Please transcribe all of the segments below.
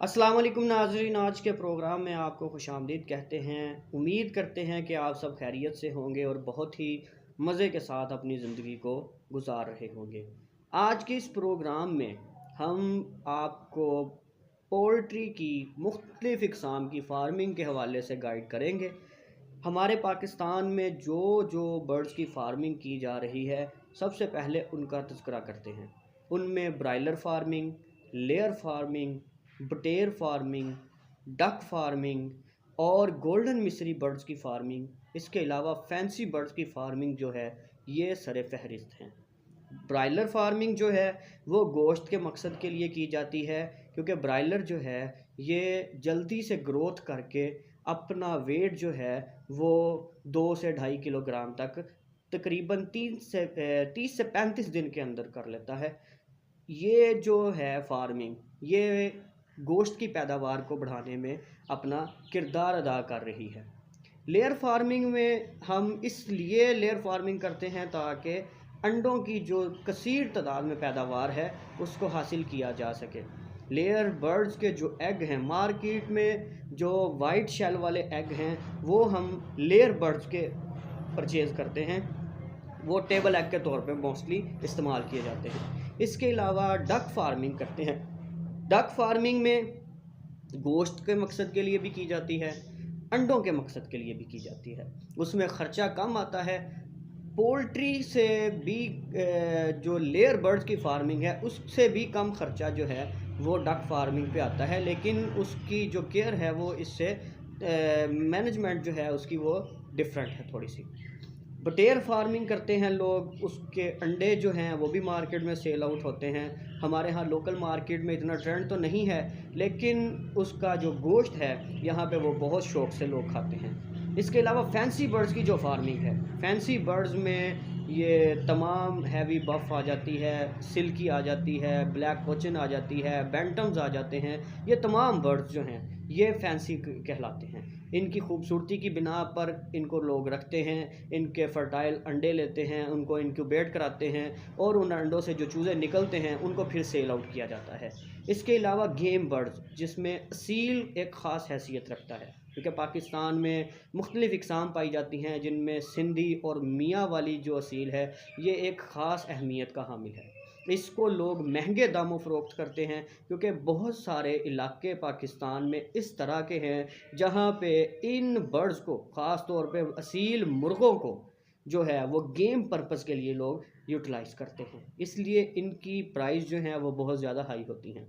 अस्सलाम वालेकुम नाज़रीन, आज के प्रोग्राम में आपको खुशामदीद कहते हैं। उम्मीद करते हैं कि आप सब खैरियत से होंगे और बहुत ही मज़े के साथ अपनी ज़िंदगी को गुजार रहे होंगे। आज के इस प्रोग्राम में हम आपको पोल्ट्री की मुख्तलिफ़ इक़साम की फ़ार्मिंग के हवाले से गाइड करेंगे। हमारे पाकिस्तान में जो जो बर्ड्स की फ़ार्मिंग की जा रही है, सबसे पहले उनका तज़किरा करते हैं। उनमें ब्रायलर फ़ार्मिंग, लेयर फ़ार्मिंग, बटेर फार्मिंग, डक फार्मिंग और गोल्डन मिस्री बर्ड्स की फार्मिंग, इसके अलावा फैंसी बर्ड्स की फार्मिंग जो है ये सर फहरिस्त हैं। ब्रायलर फार्मिंग जो है वो गोश्त के मकसद के लिए की जाती है, क्योंकि ब्रायलर जो है ये जल्दी से ग्रोथ करके अपना वेट जो है वो 2 से 2.5 किलोग्राम तक तकरीबन 30 से 35 दिन के अंदर कर लेता है। ये जो है फार्मिंग, ये गोश्त की पैदावार को बढ़ाने में अपना किरदार अदा कर रही है। लेयर फार्मिंग में हम इसलिए लेयर फार्मिंग करते हैं ताकि अंडों की जो कसीर तादाद में पैदावार है उसको हासिल किया जा सके। लेयर बर्ड्स के जो एग हैं, मार्केट में जो वाइट शेल वाले एग हैं वो हम लेयर बर्ड्स के परचेज़ करते हैं, वो टेबल एग के तौर पे मोस्टली इस्तेमाल किए जाते हैं। इसके अलावा डक फार्मिंग करते हैं। डक फार्मिंग में गोश्त के मकसद के लिए भी की जाती है, अंडों के मकसद के लिए भी की जाती है। उसमें ख़र्चा कम आता है। पोल्ट्री से भी जो लेयर बर्ड्स की फार्मिंग है उससे भी कम ख़र्चा जो है वो डक फार्मिंग पे आता है, लेकिन उसकी जो केयर है वो इससे मैनेजमेंट जो है उसकी वो डिफरेंट है थोड़ी सी। बटेर फार्मिंग करते हैं लोग, उसके अंडे जो हैं वो भी मार्केट में सेल आउट होते हैं। हमारे यहाँ लोकल मार्केट में इतना ट्रेंड तो नहीं है, लेकिन उसका जो गोश्त है यहाँ पे वो बहुत शौक़ से लोग खाते हैं। इसके अलावा फैंसी बर्ड्स की जो फार्मिंग है, फैंसी बर्ड्स में ये तमाम हैवी बफ आ जाती है, सिल्की आ जाती है, ब्लैक कोचिन आ जाती है, बैंटम्स आ जाते हैं। ये तमाम बर्ड्स जो हैं ये फैंसी कहलाते हैं। इनकी खूबसूरती की बिना पर इनको लोग रखते हैं, इनके फर्टाइल अंडे लेते हैं, उनको इंक्यूबेट कराते हैं और उन अंडों से जो चूज़े निकलते हैं उनको फिर सेल आउट किया जाता है। इसके अलावा गेम बर्ड्स, जिसमें असील एक ख़ास हैसियत रखता है, क्योंकि पाकिस्तान में मुख्तलिफ़ इक़साम पाई जाती हैं, जिनमें सिंधी और मियाँ वाली जो असील है ये एक ख़ास अहमियत का हामिल है। इसको लोग महंगे दामों फ़रोख्त करते हैं, क्योंकि बहुत सारे इलाके पाकिस्तान में इस तरह के हैं जहाँ पे इन बर्ड्स को, ख़ास तौर पे असील मुर्गों को जो है वो गेम पर्पस के लिए लोग यूटिलाइज़ करते हैं, इसलिए इनकी प्राइस जो है वो बहुत ज़्यादा हाई होती हैं।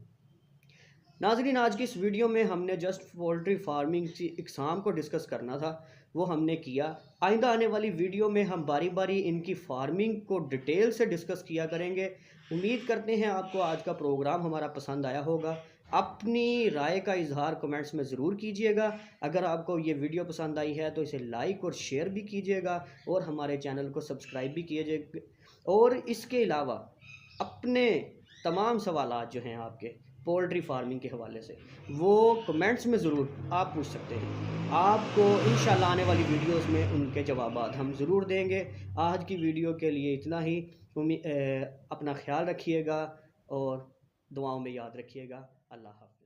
नाज़रीन, आज की इस वीडियो में हमने जस्ट पोल्ट्री फार्मिंग की इक़साम को डिस्कस करना था, वो हमने किया। आइंदा आने वाली वीडियो में हम बारी बारी इनकी फार्मिंग को डिटेल से डिस्कस किया करेंगे। उम्मीद करते हैं आपको आज का प्रोग्राम हमारा पसंद आया होगा। अपनी राय का इजहार कमेंट्स में ज़रूर कीजिएगा। अगर आपको ये वीडियो पसंद आई है तो इसे लाइक और शेयर भी कीजिएगा और हमारे चैनल को सब्सक्राइब भी कीजिएगा। और इसके अलावा अपने तमाम सवालात जो हैं आपके पोल्ट्री फार्मिंग के हवाले से, वो कमेंट्स में ज़रूर आप पूछ सकते हैं। आपको इंशाल्लाह आने वाली वीडियोस में उनके जवाबात हम ज़रूर देंगे। आज की वीडियो के लिए इतना ही। अपना ख्याल रखिएगा और दुआओं में याद रखिएगा। अल्लाह हाफ़िज़।